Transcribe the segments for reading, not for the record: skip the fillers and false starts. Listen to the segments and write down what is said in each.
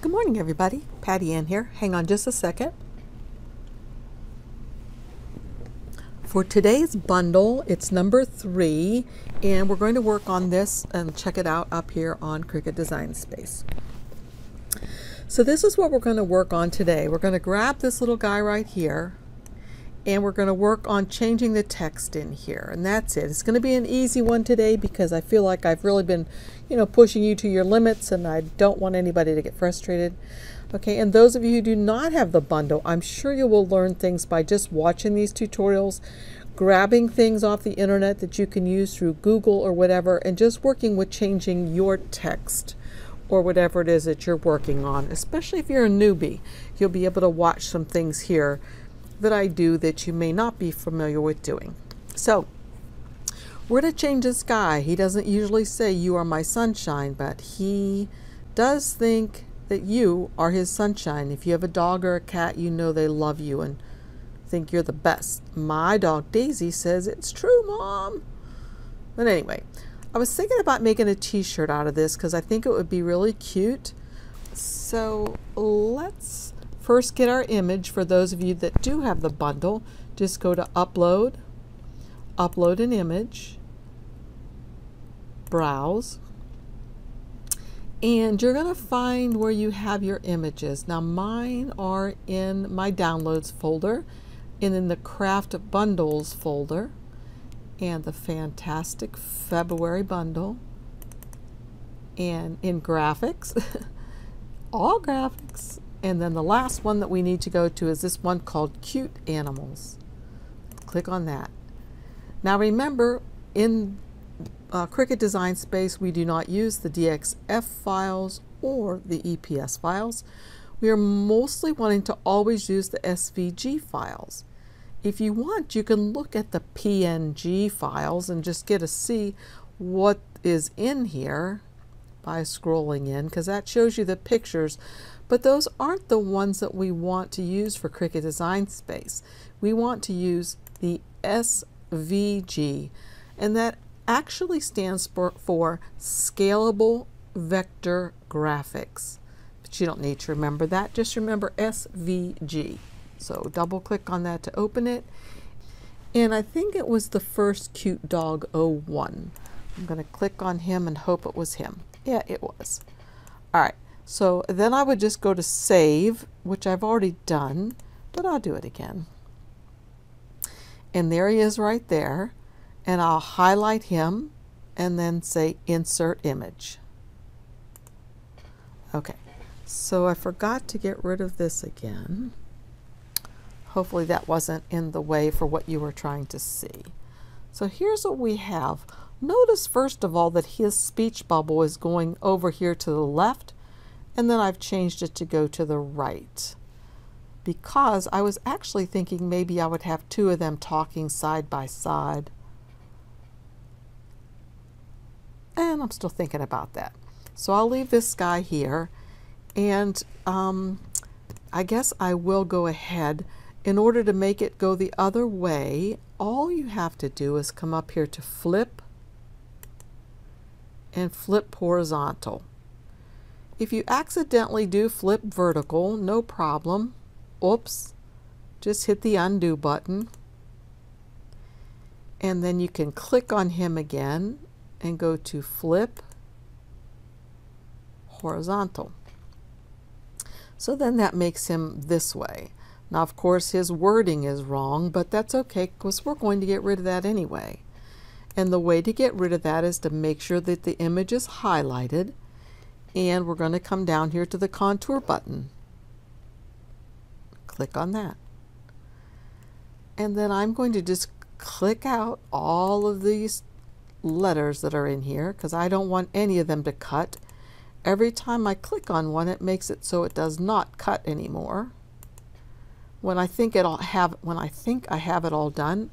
Good morning, everybody. Patty Ann here. Hang on just a second. For today's bundle, it's number 3, and we're going to work on this and check it out up here on Cricut Design Space. So this is what we're going to work on today. We're going to grab this little guy right here, and we're going to work on changing the text in here, and that's it. It's going to be an easy one today because I feel like I've really been, pushing you to your limits, and I don't want anybody to get frustrated. Okay, and those of you who do not have the bundle, I'm sure you will learn things by just watching these tutorials, grabbing things off the internet that you can use through Google or whatever, and just working with changing your text or whatever it is that you're working on. Especially if you're a newbie, you'll be able to watch some things here that I do that you may not be familiar with doing. So we're going to change this guy. He doesn't usually say "you are my sunshine," but he does think that you are his sunshine. If you have a dog or a cat, you know they love you and think you're the best. My dog Daisy says it's true, Mom. But anyway, I was thinking about making a t-shirt out of this because I think it would be really cute. So let's first get our image. For those of you that do have the bundle, just go to upload, upload an image, browse, and you're going to find where you have your images. Now mine are in my downloads folder and in the CraftBundles folder and the fantastic February bundle and in graphics, all graphics. And then the last one that we need to go to is this one called Cute Animals. Click on that. Now remember, in Cricut Design Space, we do not use the DXF files or the EPS files. We are mostly wanting to always use the SVG files. If you want, you can look at the PNG files and just get to see what is in here by scrolling in, because that shows you the pictures. But those aren't the ones that we want to use for Cricut Design Space. We want to use the SVG, and that actually stands for Scalable Vector Graphics. But you don't need to remember that. Just remember SVG. So double click on that to open it. And I think it was the first Cute Dog 01. I'm going to click on him and hope it was him. Yeah, it was. All right. So then I would just go to save, which I've already done, but I'll do it again. And there he is right there. And I'll highlight him and then say insert image. Okay, so I forgot to get rid of this again. Hopefully that wasn't in the way for what you were trying to see. So here's what we have. Notice first of all that his speech bubble is going over here to the left, and then I've changed it to go to the right, because I was actually thinking maybe I would have two of them talking side by side. And I'm still thinking about that. So I'll leave this guy here, and I guess I will go ahead. In order to make it go the other way, all you have to do is come up here to flip and flip horizontal. If you accidentally do flip vertical, no problem. Oops, just hit the undo button, and then you can click on him again and go to flip horizontal. So then that makes him this way. Now of course his wording is wrong, but that's okay because we're going to get rid of that anyway. And the way to get rid of that is to make sure that the image is highlighted, and we're going to come down here to the contour button. Click on that. And then I'm going to just click out all of these letters that are in here because I don't want any of them to cut. Every time I click on one, it makes it so it does not cut anymore. When I think I have it all done,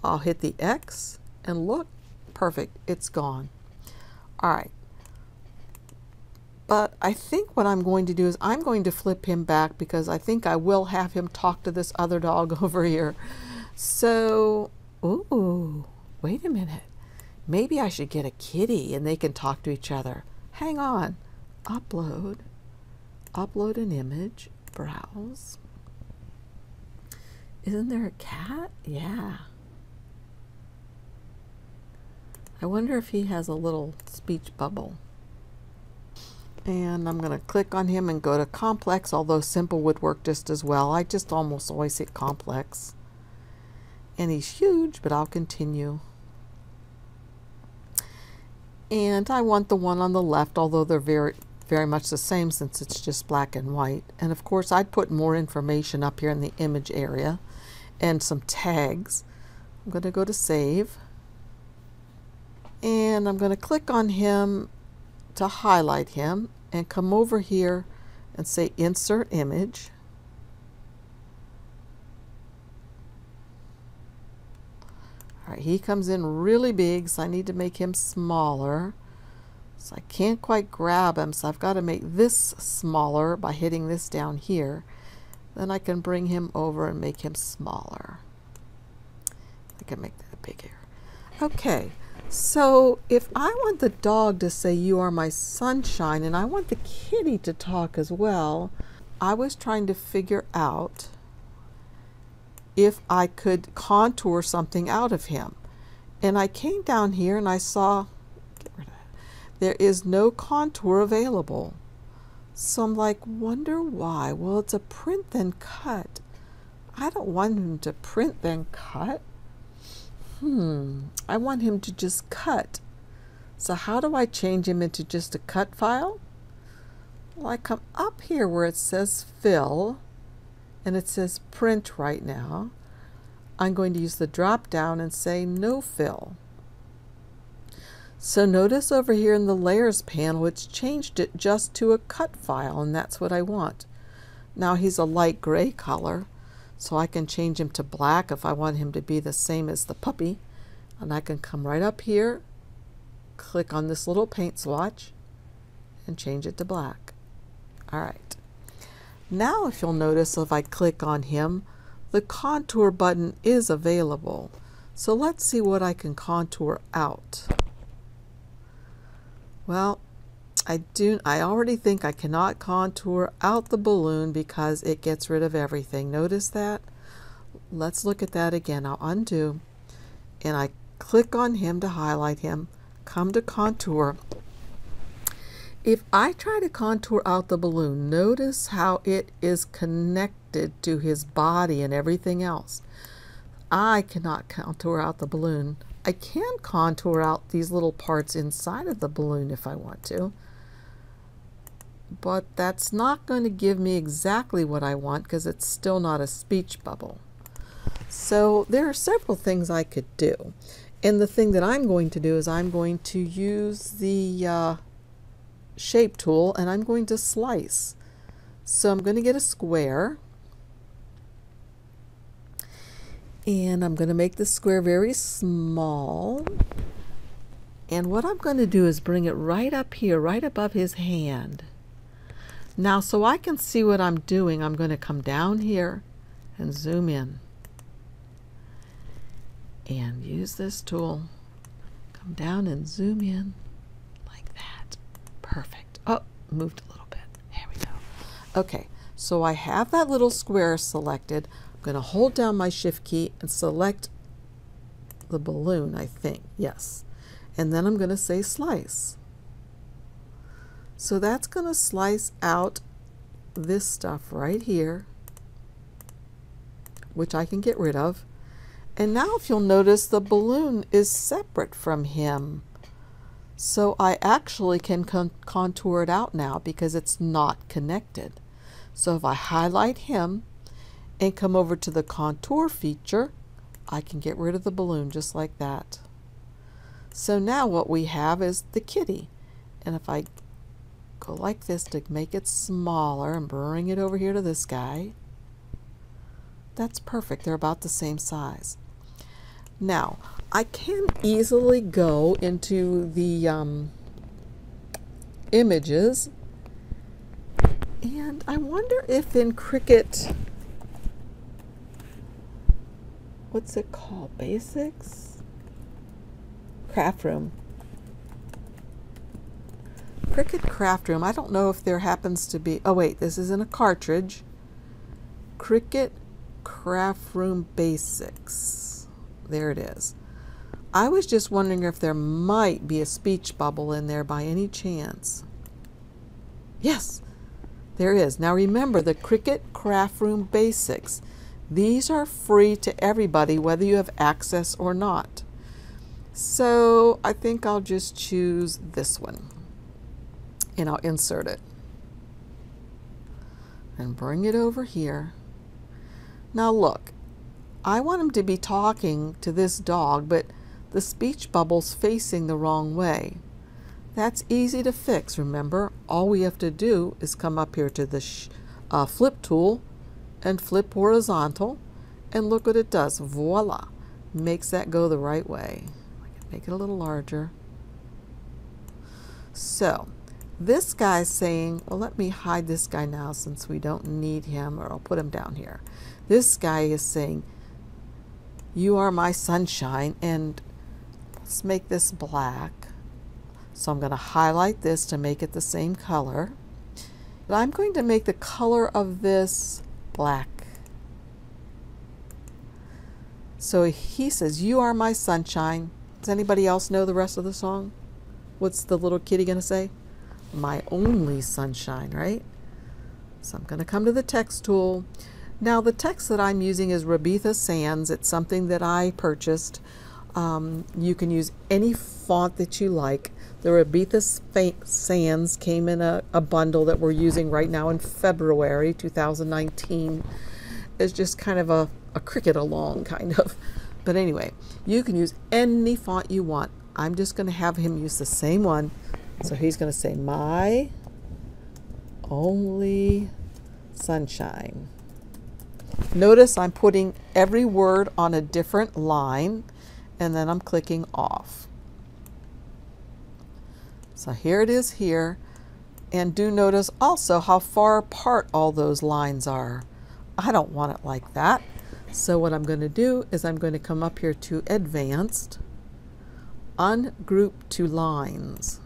I'll hit the X and look, perfect, it's gone. All right. But I think what I'm going to do is I'm going to flip him back because I think I will have him talk to this other dog over here. So, ooh, wait a minute. Maybe I should get a kitty and they can talk to each other. Hang on. Upload. upload an image, browse. Isn't there a cat? Yeah. I wonder if he has a little speech bubble. And I'm going to click on him and go to complex, although simple would work just as well. I just almost always hit complex. And he's huge, but I'll continue. And I want the one on the left, although they're very much the same since it's just black and white. And of course, I'd put more information up here in the image area and some tags. I'm going to go to save. And I'm going to click on him to highlight him and come over here and say insert image. All right, he comes in really big, so I need to make him smaller. So I can't quite grab him, so I've got to make this smaller by hitting this down here. Then I can bring him over and make him smaller. I can make that bigger. Okay. So if I want the dog to say, "You are my sunshine," and I want the kitty to talk as well, I was trying to figure out if I could contour something out of him. And I came down here and I saw, get rid of that, there is no contour available. So I'm like, wonder why? Well, it's a print then cut. I don't want him to print then cut. I want him to just cut. So how do I change him into just a cut file? Well, I come up here where it says fill, and it says print right now. I'm going to use the drop down and say no fill. So notice over here in the layers panel, it's changed it just to a cut file, and that's what I want. Now he's a light gray color. So I can change him to black if I want him to be the same as the puppy. And I can come right up here, click on this little paint swatch, and change it to black. All right. Now if you'll notice, if I click on him, the contour button is available. So let's see what I can contour out. Well, I already think I cannot contour out the balloon because it gets rid of everything. Notice that? Let's look at that again. I'll undo, and I click on him to highlight him, come to contour. If I try to contour out the balloon, notice how it is connected to his body and everything else. I cannot contour out the balloon. I can contour out these little parts inside of the balloon if I want to. But that's not going to give me exactly what I want because it's still not a speech bubble. So there are several things I could do. And the thing that I'm going to do is I'm going to use the shape tool and I'm going to slice. So I'm going to get a square. And I'm going to make the square very small. And what I'm going to do is bring it right up here, right above his hand. Now, so I can see what I'm doing, I'm going to come down here and zoom in. And use this tool. Come down and zoom in like that. Perfect. Oh, moved a little bit. There we go. Okay, so I have that little square selected. I'm going to hold down my shift key and select the balloon, I think. Yes. And then I'm going to say slice. So that's going to slice out this stuff right here, which I can get rid of. And now if you'll notice, the balloon is separate from him. So I actually can contour it out now because it's not connected. So if I highlight him and come over to the contour feature, I can get rid of the balloon just like that. So now what we have is the kitty. And if I go like this to make it smaller and bring it over here to this guy, that's perfect. They're about the same size. Now, I can easily go into the images, and I wonder if in Cricut, what's it called? Basics? Craft Room. Cricut Craft Room. I don't know if there happens to be, oh wait, this is in a cartridge. Cricut Craft Room Basics. There it is. I was just wondering if there might be a speech bubble in there by any chance. Yes, there is. Now remember, the Cricut Craft Room Basics. These are free to everybody, whether you have access or not. So I think I'll just choose this one. And I'll insert it. And bring it over here. Now look, I want him to be talking to this dog, but the speech bubble's facing the wrong way. That's easy to fix, remember? All we have to do is come up here to the flip tool and flip horizontal, and look what it does. Voila! Makes that go the right way. I can make it a little larger. So, this guy's saying, well, let me hide this guy now since we don't need him, or I'll put him down here. This guy is saying, you are my sunshine, and let's make this black. So I'm going to highlight this to make it the same color. But I'm going to make the color of this black. So he says, you are my sunshine. Does anybody else know the rest of the song? What's the little kitty going to say? My only sunshine, right? So I'm going to come to the text tool. Now the text that I'm using is Rabitha Sans. It's something that I purchased. You can use any font that you like. The Rabitha Sans came in a bundle that we're using right now in February 2019. It's just kind of a Cricut along, kind of. But anyway, you can use any font you want. I'm just going to have him use the same one. So he's going to say, my only sunshine. Notice I'm putting every word on a different line, and then I'm clicking off. So here it is here. And do notice also how far apart all those lines are. I don't want it like that. So what I'm going to do is I'm going to come up here to Advanced, Ungroup to Lines.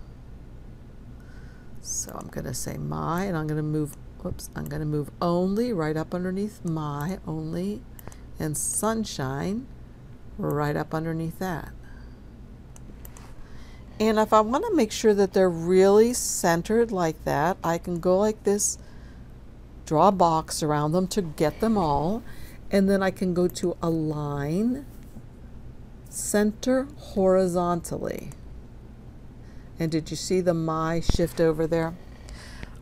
So I'm going to say my, and I'm going to move, whoops, I'm going to move only right up underneath my, only, and sunshine right up underneath that. And if I want to make sure that they're really centered like that, I can go like this, draw a box around them to get them all, and then I can go to Align, Center Horizontally. And did you see the my shift over there?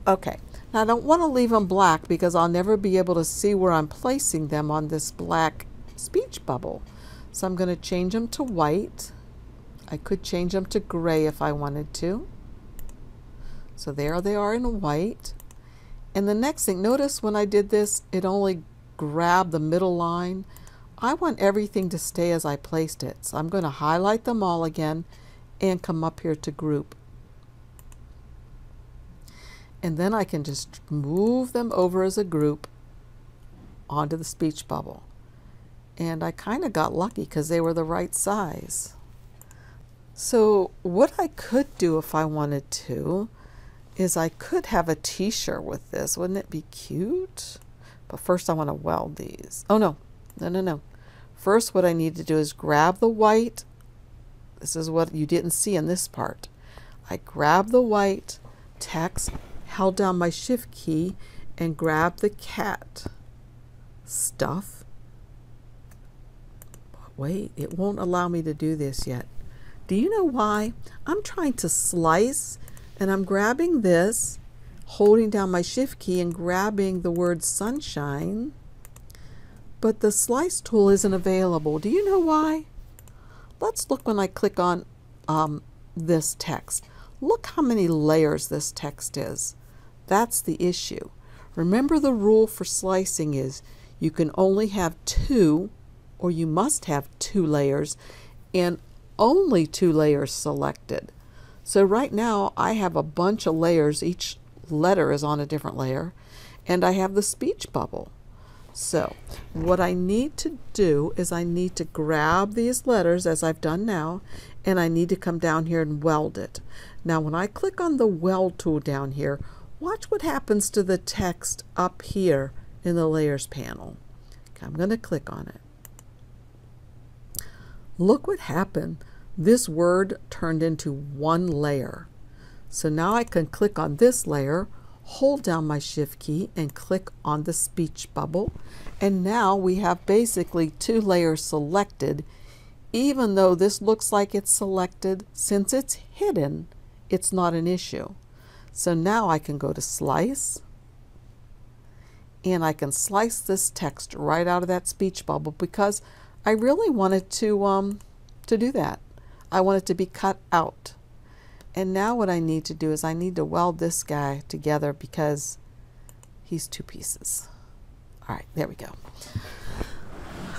Okay, now I don't want to leave them black because I'll never be able to see where I'm placing them on this black speech bubble. So I'm going to change them to white. I could change them to gray if I wanted to. So there they are in white. And the next thing, notice when I did this, it only grabbed the middle line. I want everything to stay as I placed it. So I'm going to highlight them all again and come up here to group. And then I can just move them over as a group onto the speech bubble. And I kind of got lucky because they were the right size. So what I could do if I wanted to is I could have a t-shirt with this. Wouldn't it be cute? But first I want to weld these. Oh no, no. First what I need to do is grab the white. This is what you didn't see in this part. I grab the white text, held down my shift key, and grab the cat stuff. Wait, it won't allow me to do this yet. Do you know why? I'm trying to slice, and I'm grabbing this, holding down my shift key and grabbing the word sunshine, but the slice tool isn't available. Do you know why? Let's look when I click on this text. Look how many layers this text is. That's the issue. Remember, the rule for slicing is you can only have 2, or you must have 2 layers, and only 2 layers selected. So right now I have a bunch of layers. Each letter is on a different layer, and I have the speech bubble. So what I need to do is I need to grab these letters as I've done now, and I need to come down here and weld it. Now when I click on the weld tool down here, watch what happens to the text up here in the layers panel. Okay, I'm going to click on it. Look what happened. This word turned into one layer. So now I can click on this layer, hold down my shift key and click on the speech bubble, and now we have basically two layers selected. Even though this looks like it's selected, since it's hidden, it's not an issue. So now I can go to slice, and I can slice this text right out of that speech bubble because I really wanted to do that. I want it to be cut out. And now what I need to do is I need to weld this guy together because he's two pieces. All right, there we go.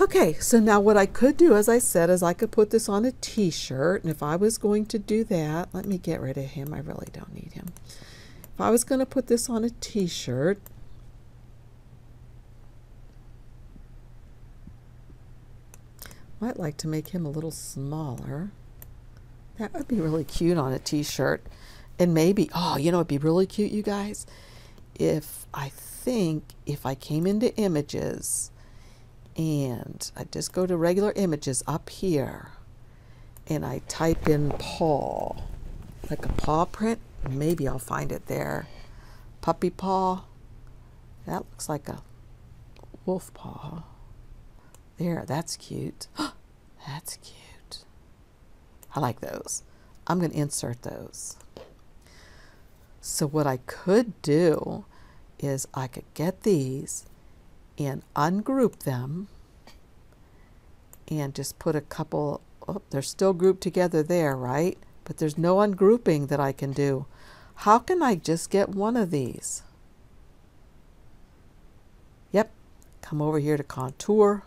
Okay, so now what I could do, as I said, is I could put this on a t-shirt. And if I was going to do that, let me get rid of him. I really don't need him. If I was going to put this on a t-shirt, might like to make him a little smaller. That would be really cute on a t-shirt. And maybe, oh, you know, it'd be really cute, you guys, if I came into images and I just go to regular images up here and I type in paw, like a paw print, maybe I'll find it there. Puppy paw. That looks like a wolf paw. There, that's cute. That's cute. I like those. I'm going to insert those. So what I could do is I could get these and ungroup them and just put a couple, oh, they're still grouped together there, right? But there's no ungrouping that I can do. How can I just get one of these? Yep, come over here to contour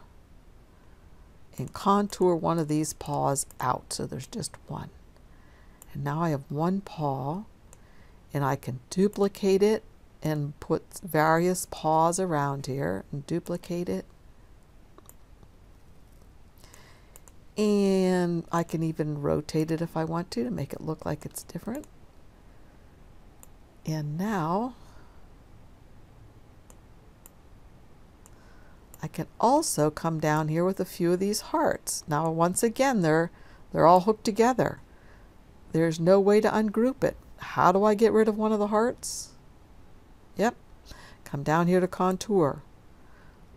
and contour one of these paws out so there's just one. And now I have one paw, and I can duplicate it and put various paws around here and duplicate it. And I can even rotate it if I want to make it look like it's different. And now I can also come down here with a few of these hearts. Now once again they're all hooked together. There's no way to ungroup it. How do I get rid of one of the hearts? Yep, come down here to contour.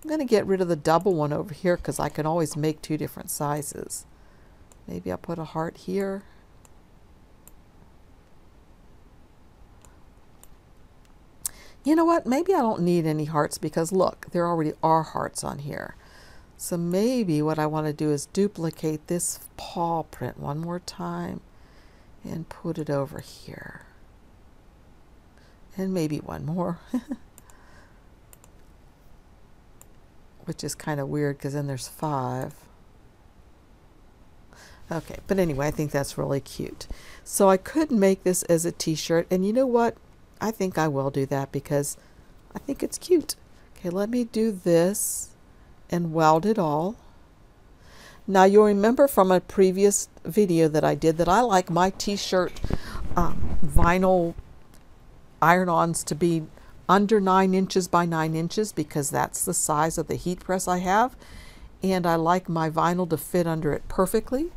I'm going to get rid of the double one over here because I can always make two different sizes. Maybe I'll put a heart here. You know what? Maybe I don't need any hearts because look, there already are hearts on here. So maybe what I want to do is duplicate this paw print one more time and put it over here. And maybe one more. Which is kind of weird because then there's 5. Okay, but anyway, I think that's really cute. So I could make this as a t-shirt, and you know what? I think I will do that because I think it's cute. Okay, let me do this and weld it all. Now you'll remember from a previous video that I did that I like my t-shirt vinyl iron-ons to be under 9 inches by 9 inches because that's the size of the heat press I have, and I like my vinyl to fit under it perfectly.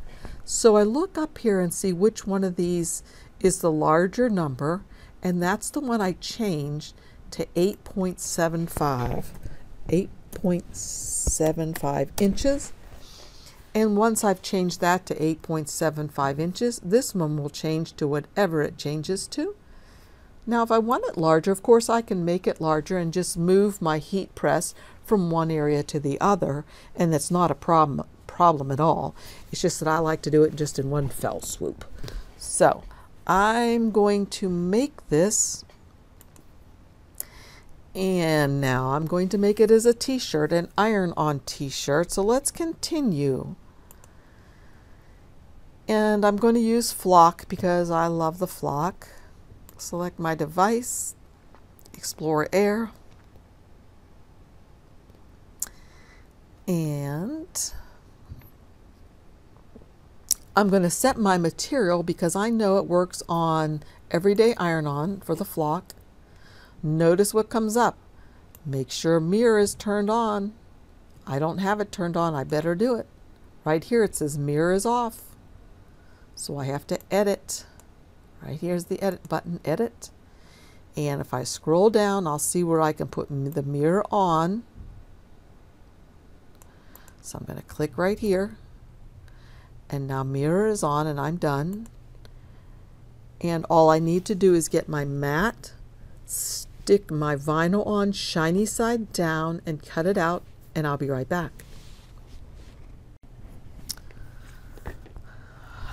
So I look up here and see which one of these is the larger number, and that's the one I changed to 8.75 inches. And once I've changed that to 8.75 inches, this one will change to whatever it changes to. Now if I want it larger, of course I can make it larger and just move my heat press from one area to the other, and that's not a problem at all. It's just that I like to do it just in one fell swoop. So I'm going to make this, and now I'm going to make it as a t-shirt, an iron-on t-shirt. So let's continue. And I'm going to use flock because I love the flock. Select my device, Explore Air. And I'm going to set my material because I know it works on everyday iron-on for the flock. Notice what comes up. Make sure mirror is turned on. I don't have it turned on. I better do it. Right here it says mirror is off. So I have to edit. Right here's the edit button, edit. And if I scroll down, I'll see where I can put the mirror on. So I'm going to click right here. And now mirror is on and I'm done. And all I need to do is get my mat, stick my vinyl on shiny side down and cut it out, and I'll be right back.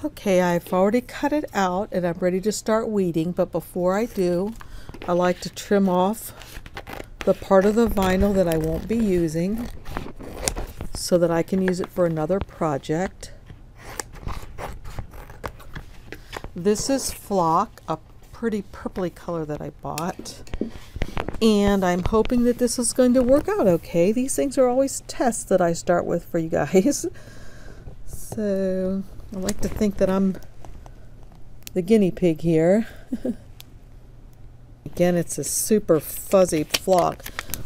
Okay, I've already cut it out and I'm ready to start weeding, but before I do, I like to trim off the part of the vinyl that I won't be using so that I can use it for another project. This is flock, a pretty purpley color that I bought, and I'm hoping that this is going to work out okay. These things are always tests that I start with for you guys. So I like to think that I'm the guinea pig here. Again, it's a super fuzzy flock.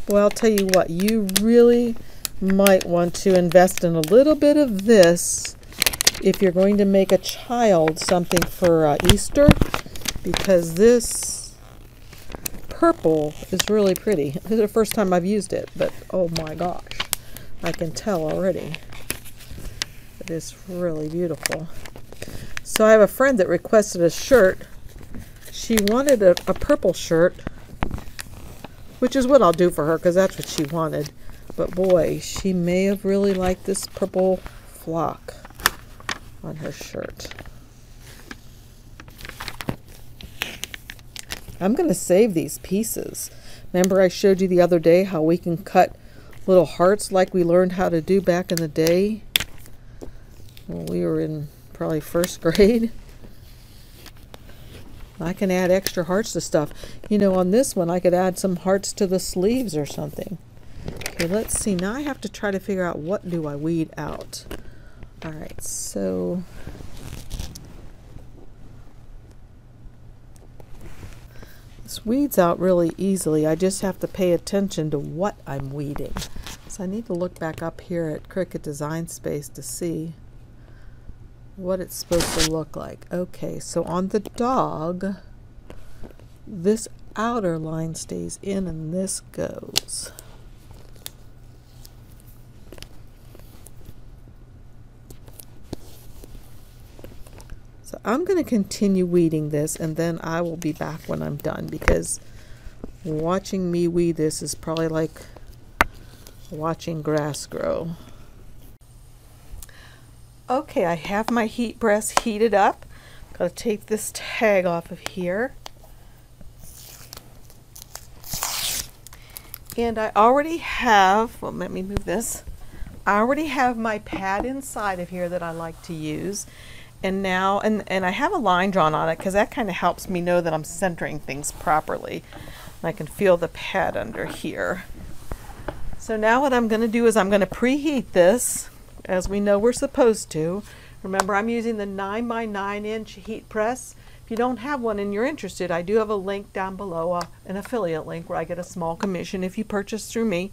Well, I'll tell you what, you really might want to invest in a little bit of this if you're going to make a child something for Easter, because this purple is really pretty. This is the first time I've used it, but oh my gosh, I can tell already. It is really beautiful. So I have a friend that requested a shirt. She wanted a purple shirt, which is what I'll do for her because that's what she wanted. But boy, she may have really liked this purple flock on her shirt. I'm going to save these pieces. Remember I showed you the other day how we can cut little hearts like we learned how to do back in the day when we were in probably first grade? I can add extra hearts to stuff. You know, on this one I could add some hearts to the sleeves or something. Okay, let's see. Now I have to try to figure out what do I weed out. Alright, so this weeds out really easily. I just have to pay attention to what I'm weeding. So I need to look back up here at Cricut Design Space to see what it's supposed to look like. Okay, so on the dog, this outer line stays in and this goes. So I'm going to continue weeding this and then I will be back when I'm done, because watching me weed this is probably like watching grass grow. Okay, I have my heat press heated up. Gotta take this tag off of here. And I already have, well, let me move this. I already have my pad inside of here that I like to use. And now, and I have a line drawn on it because that kind of helps me know that I'm centering things properly. And I can feel the pad under here. So now what I'm going to do is I'm going to preheat this, as we know we're supposed to. Remember, I'm using the 9x9 inch heat press. If you don't have one and you're interested, I do have a link down below, an affiliate link where I get a small commission if you purchase through me.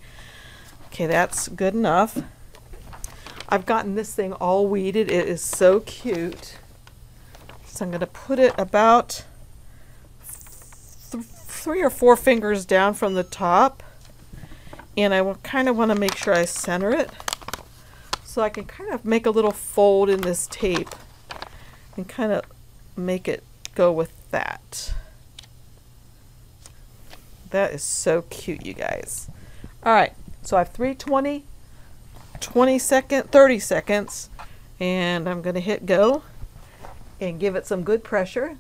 Okay, that's good enough. I've gotten this thing all weeded. It is so cute. So I'm going to put it about 3 or 4 fingers down from the top. And I will kind of want to make sure I center it, so I can kind of make a little fold in this tape and kind of make it go with that. That is so cute, you guys. All right, so I have 320, 20 seconds, 30 seconds, and I'm going to hit go and give it some good pressure.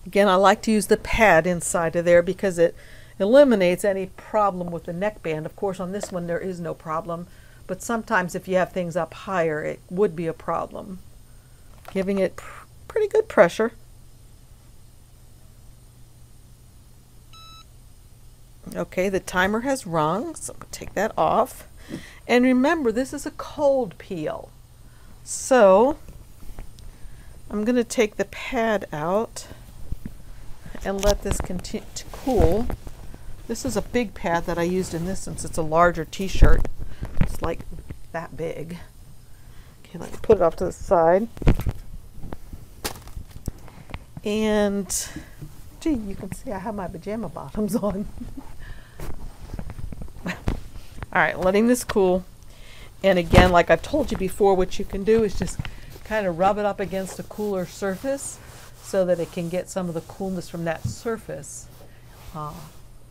Again, I like to use the pad inside of there because it eliminates any problem with the neckband. Of course, on this one there is no problem, but sometimes if you have things up higher, it would be a problem. Giving it pretty good pressure. Okay, the timer has rung, so I'm going to take that off. And remember, this is a cold peel. So I'm going to take the pad out and let this continue to cool. This is a big pad that I used in this since it's a larger t-shirt. It's like that big. Okay, let me put it off to the side. And gee, you can see I have my pajama bottoms on. All right, letting this cool. And again, like I've told you before, what you can do is just kind of rub it up against a cooler surface so that it can get some of the coolness from that surface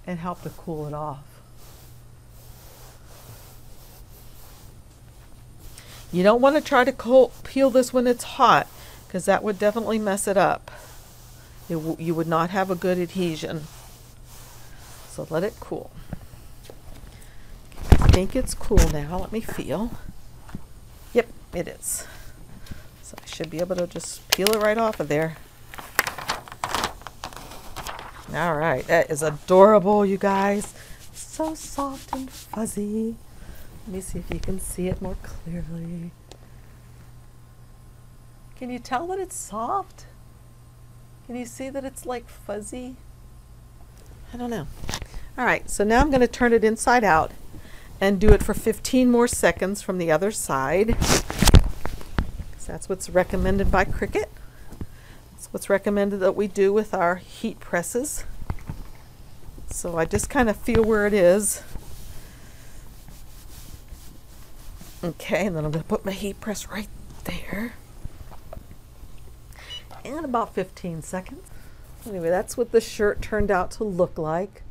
and help to cool it off. You don't want to try to peel this when it's hot, because that would definitely mess it up. You would not have a good adhesion. So let it cool. I think it's cool now. Let me feel. Yep, it is. So I should be able to just peel it right off of there. All right, that is adorable, you guys. So soft and fuzzy. Let me see if you can see it more clearly. Can you tell that it's soft? Can you see that it's like fuzzy? I don't know. All right, so now I'm going to turn it inside out and do it for 15 more seconds from the other side. Because that's what's recommended by Cricut. That's what's recommended that we do with our heat presses. So I just kind of feel where it is. Okay, and then I'm going to put my heat press right there. And about 15 seconds. Anyway, that's what the shirt turned out to look like.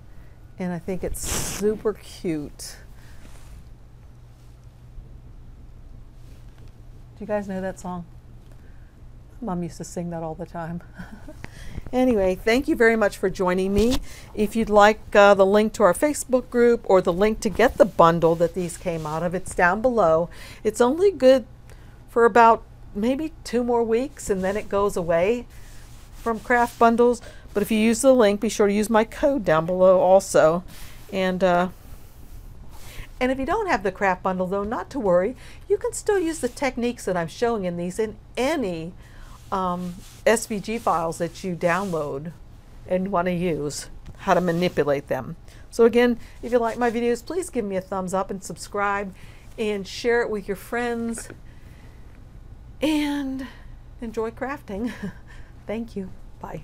And I think it's super cute. Do you guys know that song? Mom used to sing that all the time. Anyway, thank you very much for joining me. If you'd like the link to our Facebook group or the link to get the bundle that these came out of, it's down below. It's only good for about maybe 2 more weeks and then it goes away from CraftBundles. But if you use the link, be sure to use my code down below also. And if you don't have the CraftBundle though, not to worry. You can still use the techniques that I'm showing in these in any SVG files that you download and want to use, how to manipulate them. So again, if you like my videos, please give me a thumbs up and subscribe and share it with your friends and enjoy crafting. Thank you. Bye.